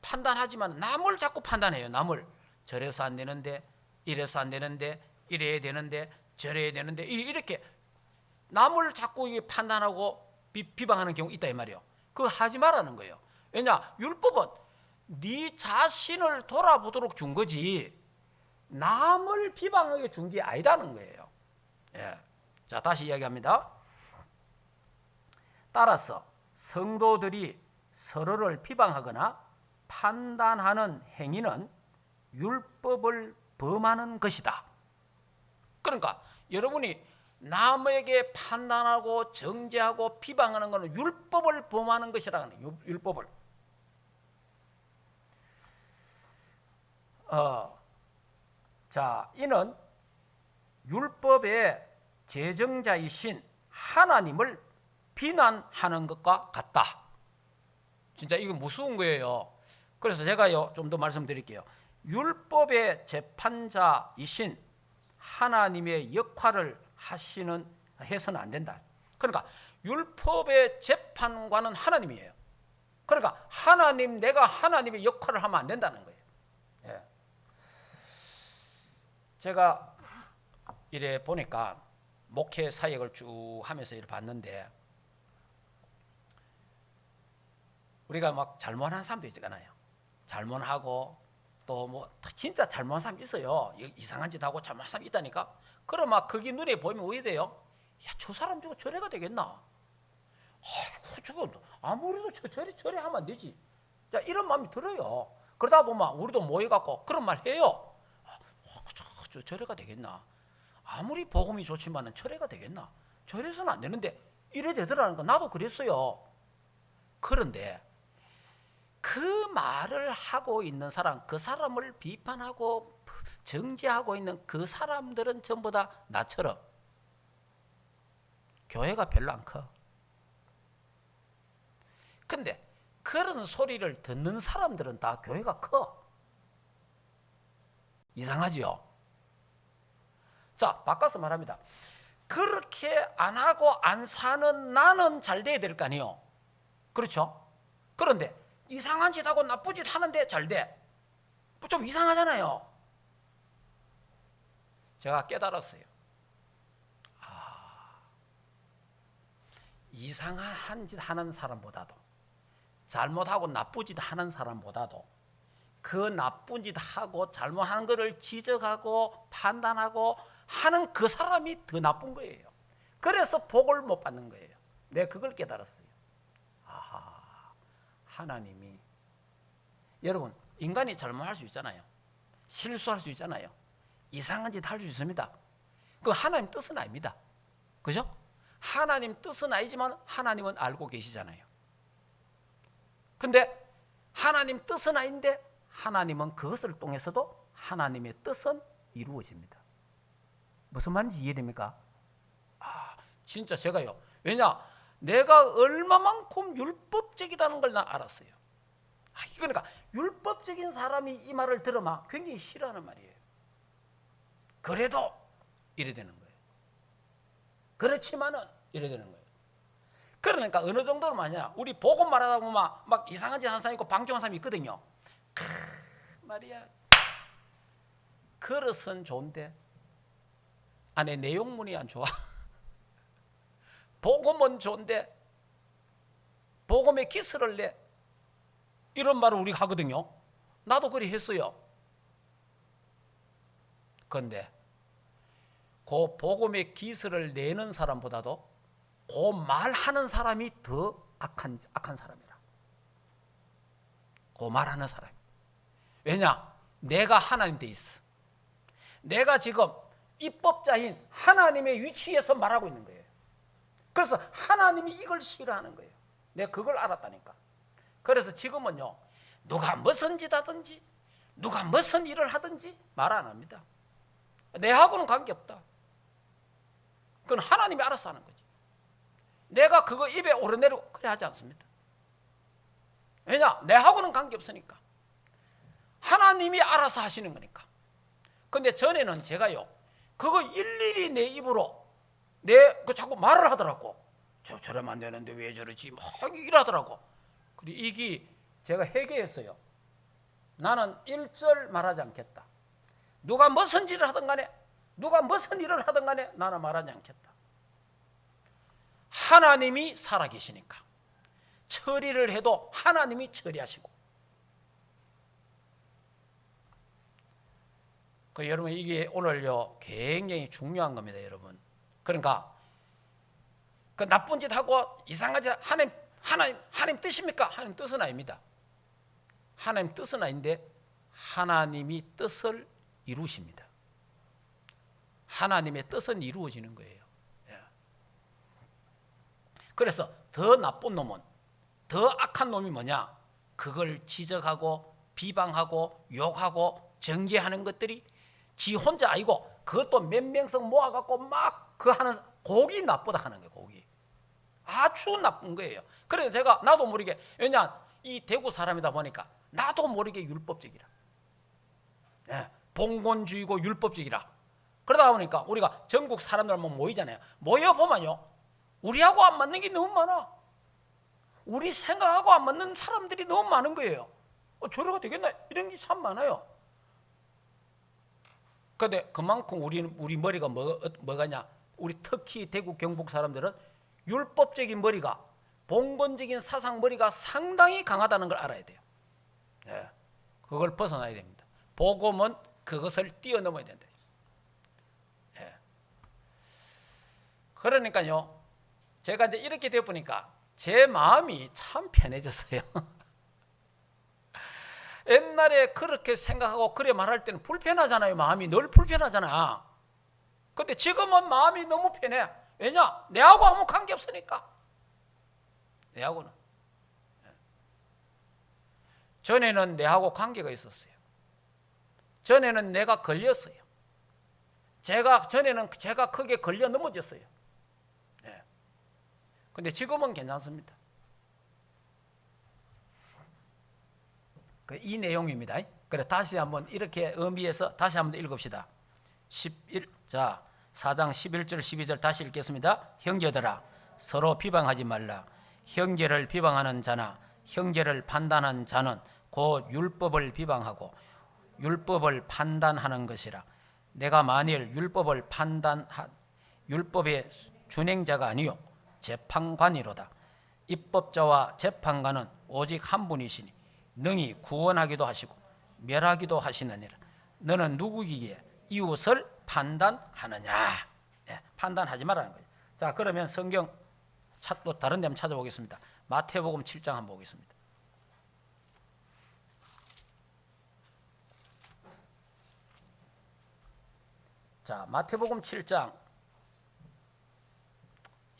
Speaker 1: 판단하지만 남을 자꾸 판단해요. 남을 저래서 안 되는데, 이래서 안 되는데, 이래야 되는데, 저래야 되는데, 이렇게 남을 자꾸 판단하고 비방하는 경우 있다 이 말이에요. 그거 하지 말라는 거예요. 왜냐, 율법은 네 자신을 돌아보도록 준 거지 남을 비방하게 준 게 아니다는 거예요. 예. 자, 다시 이야기합니다. 따라서 성도들이 서로를 비방하거나 판단하는 행위는 율법을 범하는 것이다. 그러니까 여러분이 남에게 판단하고 정죄하고 비방하는 것은 율법을 범하는 것이라는 거예요. 율법을. 자, 이는 율법의 제정자이신 하나님을 비난하는 것과 같다. 진짜 이거 무서운 거예요. 그래서 제가요 좀 더 말씀드릴게요. 율법의 재판자이신 하나님의 역할을 해서는 안 된다. 그러니까 율법의 재판관은 하나님이에요. 그러니까 내가 하나님의 역할을 하면 안 된다는 거예요. 예. 제가 이래 보니까 목회 사역을 쭉 하면서 이렇게 봤는데, 우리가 막 잘못한 사람도 있잖아요. 잘못하고 또 뭐 진짜 잘못한 사람 있어요. 이상한 짓 하고 잘못한 사람 있다니까. 그럼 막 그게 눈에 보이면 왜 돼요? 야, 저 사람 저거 저래가 되겠나? 아이고, 저거 아무래도 저래 하면 안 되지. 자, 이런 마음이 들어요. 그러다 보면 우리도 모여갖고 그런 말 해요. 저래가 되겠나? 아무리 복음이 좋지만은 저래가 되겠나? 저래서는 안 되는데 이래 되더라는 거. 나도 그랬어요. 그런데 그 말을 하고 있는 사람, 그 사람을 비판하고 정죄하고 있는 그 사람들은 전부 다 나처럼 교회가 별로 안 커. 근데 그런 소리를 듣는 사람들은 다 교회가 커. 이상하지요? 자, 바꿔서 말합니다. 그렇게 안 하고 안 사는 나는 잘 돼야 될 거 아니에요. 그렇죠? 그런데 이상한 짓 하고 나쁜 짓 하는데 잘 돼. 좀 이상하잖아요. 제가 깨달았어요. 이상한 짓 하는 사람보다도, 잘못하고 나쁜 짓 하는 사람보다도 그 나쁜 짓 하고 잘못한 것을 지적하고 판단하고 하는 그 사람이 더 나쁜 거예요. 그래서 복을 못 받는 거예요. 내가 그걸 깨달았어요. 하나님이, 여러분, 인간이 잘못할 수 있잖아요. 실수할 수 있잖아요. 이상한 짓 할 수 있습니다. 그 하나님 뜻은 아닙니다. 그죠? 하나님 뜻은 아니지만 하나님은 알고 계시잖아요. 근데 하나님 뜻은 아닌데 하나님은 그것을 통해서도 하나님의 뜻은 이루어집니다. 무슨 말인지 이해됩니까? 진짜 제가요. 왜냐? 내가 얼마만큼 율법적이라는 걸 난 알았어요. 그러니까 율법적인 사람이 이 말을 들으면 굉장히 싫어하는 말이에요. 그래도 이래 되는 거예요. 그렇지만은 이래 되는 거예요. 그러니까 어느 정도로 말이냐, 우리 복음 말하다 보면 막 이상한 짓 하는 사람 있고 방종하는 사람이 있거든요. 말이야, 그릇은 좋은데 안에 내용물이 안 좋아. 복음은 좋은데 복음의 기스를 내. 이런 말을 우리가 하거든요. 나도 그리 했어요. 그런데 그 복음의 기스를 내는 사람보다도 그 말하는 사람이 더 악한 사람이라. 그 말하는 사람. 왜냐? 내가 하나님 돼 있어. 내가 지금 입법자인 하나님의 위치에서 말하고 있는 거예요. 그래서 하나님이 이걸 싫어하는 거예요. 내가 그걸 알았다니까. 그래서 지금은요, 누가 무슨 짓 하든지 누가 무슨 일을 하든지 말 안 합니다. 내하고는 관계없다. 그건 하나님이 알아서 하는 거지. 내가 그거 입에 오르내리고 그래 하지 않습니다. 왜냐? 내하고는 관계없으니까. 하나님이 알아서 하시는 거니까. 근데 전에는 제가요, 그거 일일이 내 입으로 그 자꾸 말을 하더라고. 저러면 안 되는데 왜 저러지? 막 이러더라고. 그리고 이게 제가 회개했어요. 나는 일절 말하지 않겠다. 누가 무슨 일을 하든 간에, 누가 무슨 일을 하든 간에 나는 말하지 않겠다. 하나님이 살아계시니까 처리를 해도 하나님이 처리하시고. 여러분, 이게 오늘요 굉장히 중요한 겁니다, 여러분. 그러니까 그 나쁜 짓 하고 이상한 짓 하나님 뜻입니까? 하나님 뜻은 아닙니다. 하나님 뜻은 아닌데 하나님이 뜻을 이루십니다. 하나님의 뜻은 이루어지는 거예요. 그래서 더 나쁜 놈은, 더 악한 놈이 뭐냐? 그걸 지적하고 비방하고 욕하고 정죄하는 것들이 지 혼자 아니고 그것도 몇 명씩 모아갖고 막 그 하는, 곡이 나쁘다 하는 거예요. 곡이 아주 나쁜 거예요. 그래서 제가 나도 모르게, 왜냐 이 대구 사람이다 보니까 나도 모르게 율법적이라, 봉건주의고 율법적이라. 그러다 보니까 우리가 전국 사람들 한번 모이잖아요. 모여보면요, 우리하고 안 맞는 게 너무 많아. 우리 생각하고 안 맞는 사람들이 너무 많은 거예요. 저래가 되겠나? 이런 게 참 많아요. 근데 그만큼 우리 머리가 뭐가냐? 우리 특히 대구 경북 사람들은 율법적인 머리가, 봉건적인 사상 머리가 상당히 강하다는 걸 알아야 돼요. 예, 그걸 벗어나야 됩니다. 복음은 그것을 뛰어넘어야 된다. 예. 그러니까요, 제가 이제 이렇게 되어 보니까 제 마음이 참 편해졌어요. 옛날에 그렇게 생각하고 그래 말할 때는 불편하잖아요. 마음이 늘 불편하잖아. 근데 지금은 마음이 너무 편해. 왜냐? 내하고 아무 관계 없으니까. 내하고는. 전에는 내하고 관계가 있었어요. 전에는 내가 걸렸어요. 전에는 제가 크게 걸려 넘어졌어요. 근데 지금은 괜찮습니다. 이 내용입니다. 그래, 다시 한번 이렇게 의미해서 다시 한번 읽읍시다. 4장 11절 12절 다시 읽겠습니다. 형제들아, 서로 비방하지 말라. 형제를 비방하는 자나 형제를 판단하는 자는 곧 율법을 비방하고 율법을 판단하는 것이라. 내가 만일 율법의 준행자가 아니요 재판관이로다. 입법자와 재판관은 오직 한 분이시니 능히 구원하기도 하시고 멸하기도 하시느니라. 너는 누구기에 이웃을 판단하느냐? 판단하지 말라는 거예요. 자, 그러면 성경 또 다른 데 한번 찾아보겠습니다. 마태복음 7장 한번 보겠습니다. 자, 마태복음 7장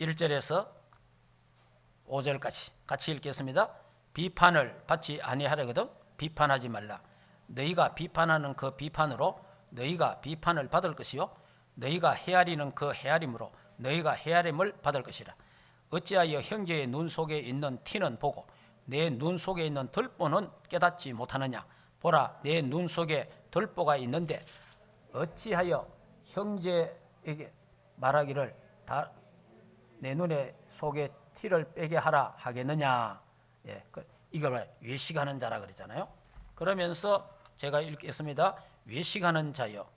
Speaker 1: 1절에서 5절까지 같이 읽겠습니다. 비판을 받지 아니하려거든 비판하지 말라. 너희가 비판하는 그 비판으로 너희가 비판을 받을 것이요 너희가 헤아리는 그 헤아림으로 너희가 헤아림을 받을 것이라. 어찌하여 형제의 눈 속에 있는 티는 보고 내 눈 속에 있는 들보는 깨닫지 못하느냐. 보라, 내 눈 속에 들보가 있는데 어찌하여 형제에게 말하기를 다 내 눈에 속에 티를 빼게 하라 하겠느냐. 이걸 외식하는 자라 그러잖아요. 그러면서 제가 읽겠습니다. 외식하는 자여,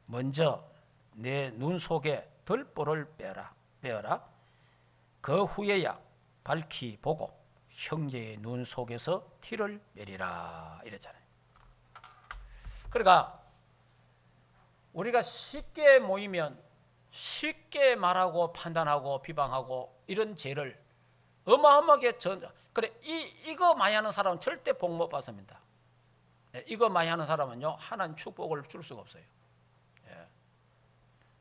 Speaker 1: 먼저 내 눈 속에 들보를 빼어라. 그 후에야 밝히 보고 형제의 눈 속에서 티를 빼리라 이랬잖아요. 그러니까 우리가 쉽게 모이면 쉽게 말하고 판단하고 비방하고 이런 죄를 어마어마하게 그래, 이거 많이 하는 사람은 절대 복 못 받습니다. 이거 많이 하는 사람은요, 하나님 축복을 줄 수가 없어요.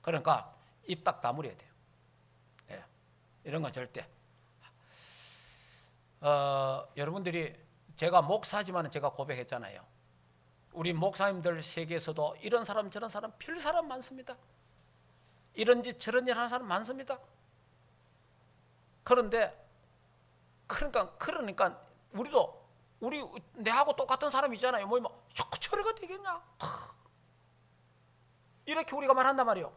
Speaker 1: 그러니까 입 딱 다물어야 돼요. 이런 건 절대. 여러분들이 제가 목사지만 제가 고백했잖아요. 우리 목사님들 세계에서도 이런 사람 저런 사람 별 사람 많습니다. 이런 짓 저런 일 하는 사람 많습니다. 그러니까 우리 내하고 똑같은 사람 있잖아요. 자꾸 저래가 되겠냐? 이렇게 우리가 말한단 말이에요.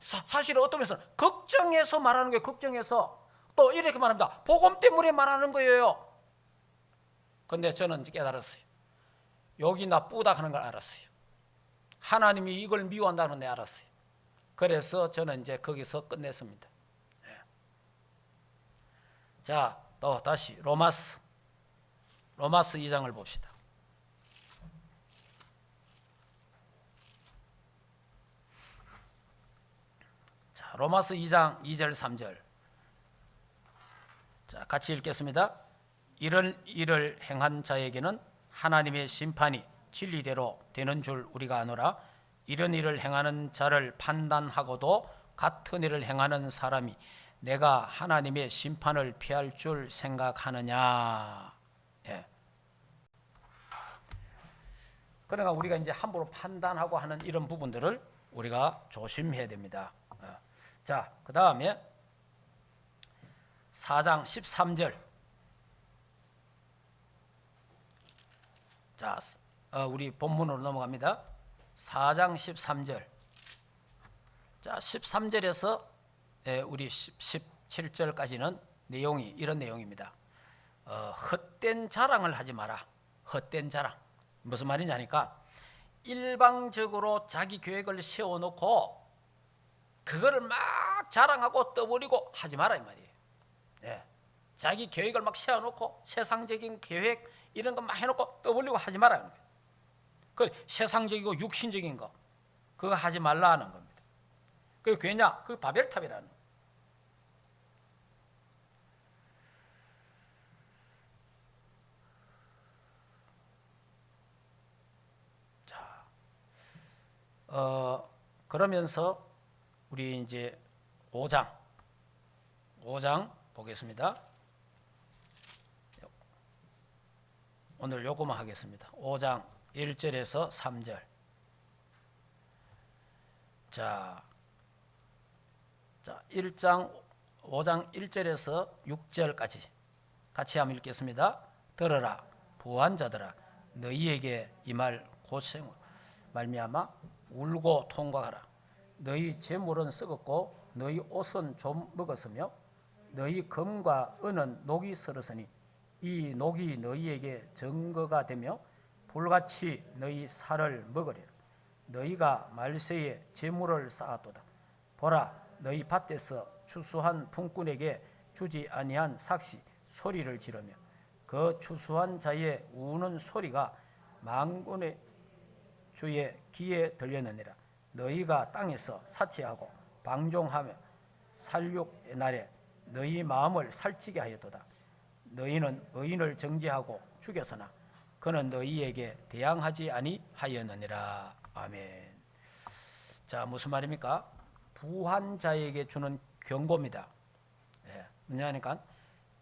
Speaker 1: 사실은 어떤 면에서는 걱정해서 말하는 거예요. 걱정해서 또 이렇게 말합니다. 복음 때문에 말하는 거예요. 그런데 저는 깨달았어요. 욕이 나쁘다 하는 걸 알았어요. 하나님이 이걸 미워한다는 걸 알았어요. 그래서 저는 이제 거기서 끝냈습니다. 자, 또 다시 로마스 2장을 봅시다. 자, 로마스 2장 2절 3절. 자, 같이 읽겠습니다. 이런 일을 행한 자에게는 하나님의 심판이 진리대로 되는 줄 우리가 아노라. 이런 일을 행하는 자를 판단하고도 같은 일을 행하는 사람이 내가 하나님의 심판을 피할 줄 생각하느냐. 그러니까 우리가 이제 함부로 판단하고 하는 이런 부분들을 우리가 조심해야 됩니다. 자, 그 다음에 4장 13절. 자, 우리 본문으로 넘어갑니다. 4장 13절. 자, 13절에서 우리 7절까지는 내용이 이런 내용입니다. 헛된 자랑을 하지 마라. 헛된 자랑. 무슨 말이냐니까 일방적으로 자기 계획을 세워놓고 그거를 막 자랑하고 떠버리고 하지 마라 이 말이에요. 예. 자기 계획을 막 세워놓고 세상적인 계획 이런 거 막 해놓고 떠벌리고 하지 말라는 거예요. 그 세상적이고 육신적인 거 그거 하지 말라는 겁니다. 그게 왜냐? 그 바벨탑이라는 거예요. 자, 그러면서 우리 이제 5장 보겠습니다. 오늘 요거만 하겠습니다. 5장 1절에서 3절. 자, 5장 1절에서 6절까지 같이 한번 읽겠습니다. 들어라 부한 자들아 너희에게 이 말 고생 말미암아 울고 통과하라. 너희 재물은 썩었고 너희 옷은 좀 먹었으며 너희 금과 은은 녹이 슬었으니 이 녹이 너희에게 증거가 되며 불같이 너희 살을 먹으리라. 너희가 말세에 재물을 쌓았도다. 보라 너희 밭에서 추수한 품꾼에게 주지 아니한 삭시 소리를 지르며 그 추수한 자의 우는 소리가 만군의 주의 귀에 들렸느니라. 너희가 땅에서 사치하고 방종하며 살육의 날에 너희 마음을 살찌게 하였도다. 너희는 의인을 정죄하고 죽였으나 그는 너희에게 대항하지 아니하였느니라. 아멘. 자, 무슨 말입니까? 부한 자에게 주는 경고입니다. 예, 뭐냐니까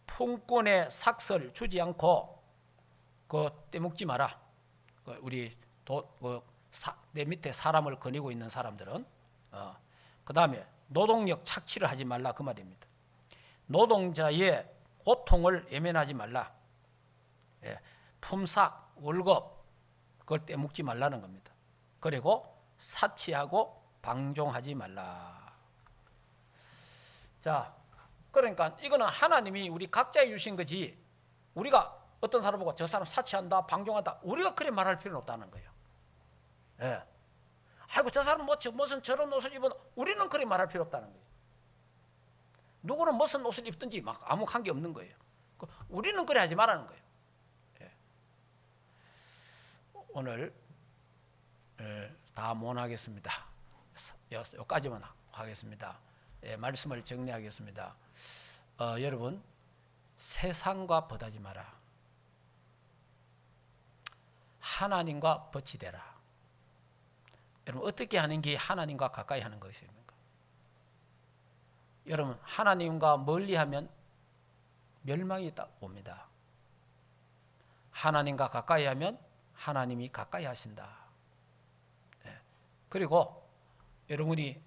Speaker 1: 품꾼의 삭설 주지 않고 그 떼먹지 마라. 우리 내 밑에 사람을 거느리고 있는 사람들은 그 다음에 노동력 착취를 하지 말라 그 말입니다. 노동자의 고통을 외면하지 말라. 예, 품삯, 월급 그걸 떼먹지 말라는 겁니다. 그리고 사치하고 방종하지 말라. 자, 그러니까 이거는 하나님이 우리 각자에 주신 거지 우리가 어떤 사람 보고 저 사람 사치한다 방종한다 우리가 그래 말할 필요는 없다는 거예요. 예. 아이고 저 사람 무슨 저런 옷을 입은 우리는 그래 말할 필요 없다는 거예요. 누구는 무슨 옷을 입든지 막 아무 관계 없는 거예요. 우리는 그래 하지 말라는 거예요. 예. 오늘 다 못 하겠습니다. 여기까지만 하겠습니다. 예, 말씀을 정리하겠습니다. 여러분 세상과 벗하지 마라. 하나님과 벗이 되라. 여러분 어떻게 하는 게 하나님과 가까이 하는 것입니까? 여러분 하나님과 멀리하면 멸망이 딱 옵니다. 하나님과 가까이 하면 하나님이 가까이 하신다. 네. 그리고 여러분이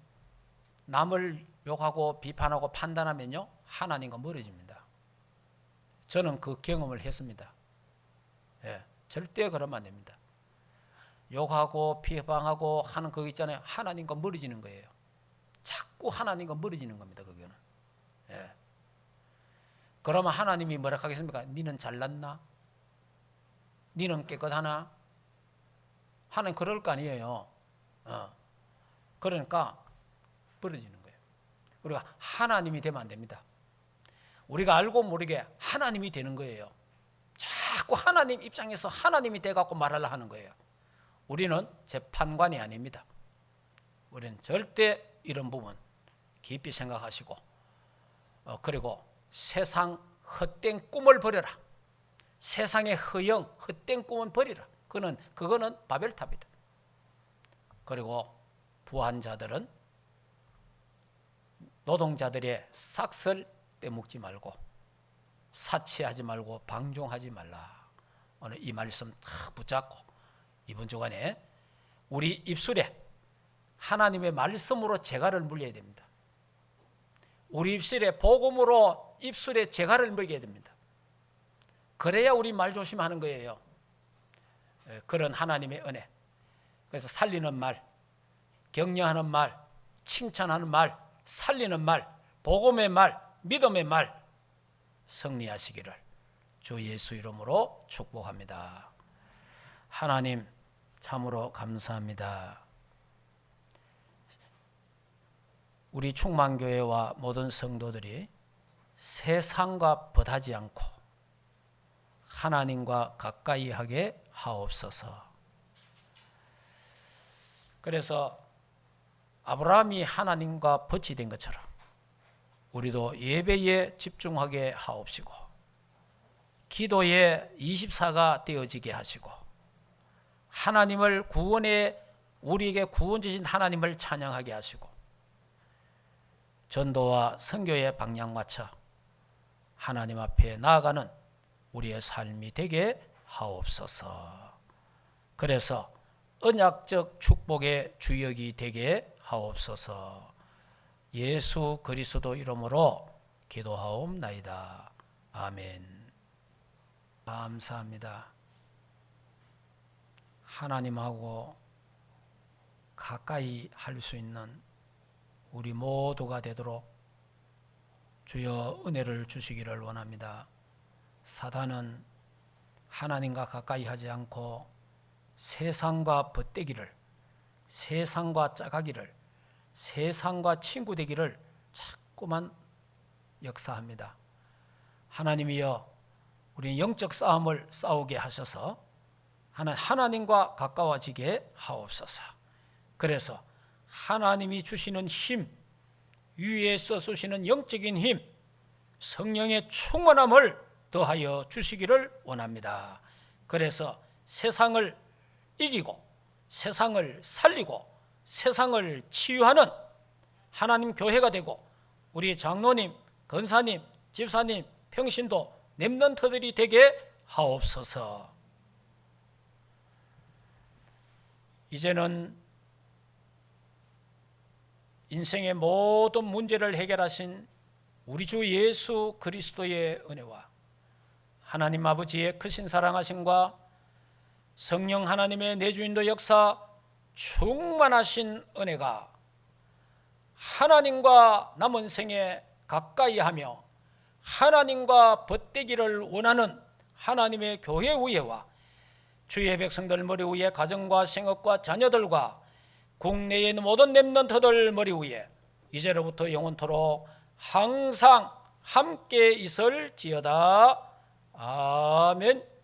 Speaker 1: 남을 욕하고 비판하고 판단하면요 하나님과 멀어집니다. 저는 그 경험을 했습니다. 네. 절대 그러면 안 됩니다. 욕하고 비방하고 하는 그거 있잖아요. 하나님과 멀어지는 거예요. 자꾸 하나님과 멀어지는 겁니다. 그거는. 예. 그러면 하나님이 뭐라 하겠습니까? 니는 잘났나? 니는 깨끗하나? 하나님 그럴 거 아니에요. 그러니까 멀어지는 거예요. 우리가 하나님이 되면 안 됩니다. 우리가 알고 모르게 하나님이 되는 거예요. 자꾸 하나님 입장에서 하나님이 돼갖고 말하려 하는 거예요. 우리는 재판관이 아닙니다. 우리는 절대 이런 부분 깊이 생각하시고 그리고 세상 헛된 꿈을 버려라. 세상의 허영, 헛된 꿈은 버리라. 그거는 바벨탑이다. 그리고 부한 자들은 노동자들의 삭설 떼먹지 말고 사치하지 말고 방종하지 말라. 오늘 이 말씀 다 붙잡고 이번 주간에 우리 입술에 하나님의 말씀으로 재갈을 물려야 됩니다. 우리 입술에 복음으로 입술에 재갈을 물려야 됩니다. 그래야 우리 말 조심하는 거예요. 그런 하나님의 은혜. 그래서 살리는 말, 격려하는 말, 칭찬하는 말, 살리는 말, 복음의 말, 믿음의 말 승리하시기를 주 예수 이름으로 축복합니다. 하나님 참으로 감사합니다. 우리 충만교회와 모든 성도들이 세상과 벗하지 않고 하나님과 가까이 하게 하옵소서. 그래서 아브라함이 하나님과 벗이 된 것처럼 우리도 예배에 집중하게 하옵시고 기도에 24가 되어지게 하시고 하나님을 구원에 우리에게 구원 주신 하나님을 찬양하게 하시고 전도와 선교의 방향 맞춰 하나님 앞에 나아가는 우리의 삶이 되게 하옵소서. 그래서 언약적 축복의 주역이 되게 하옵소서. 예수 그리스도 이름으로 기도하옵나이다. 아멘. 감사합니다. 하나님하고 가까이 할 수 있는 우리 모두가 되도록 주여 은혜를 주시기를 원합니다. 사단은 하나님과 가까이 하지 않고 세상과 벗대기를, 세상과 짜가기를, 세상과 친구 되기를 자꾸만 역사합니다. 하나님이여 우리 영적 싸움을 싸우게 하셔서 하나님과 가까워지게 하옵소서. 그래서 하나님이 주시는 힘, 위에서 쏘시는 영적인 힘, 성령의 충만함을 더하여 주시기를 원합니다. 그래서 세상을 이기고 세상을 살리고 세상을 치유하는 하나님 교회가 되고 우리 장로님, 권사님, 집사님, 평신도, 렘넌트들이 되게 하옵소서. 이제는 인생의 모든 문제를 해결하신 우리 주 예수 그리스도의 은혜와 하나님 아버지의 크신 사랑하심과 성령 하나님의 내주인도 역사 충만하신 은혜가 하나님과 남은 생에 가까이 하며 하나님과 벗되기를 원하는 하나님의 교회 위에와 주의 백성들 머리 위에 가정과 생업과 자녀들과 국내에 있는 모든 렘넌트들 머리 위에 이제로부터 영원토록 항상 함께 있을지어다. 아멘.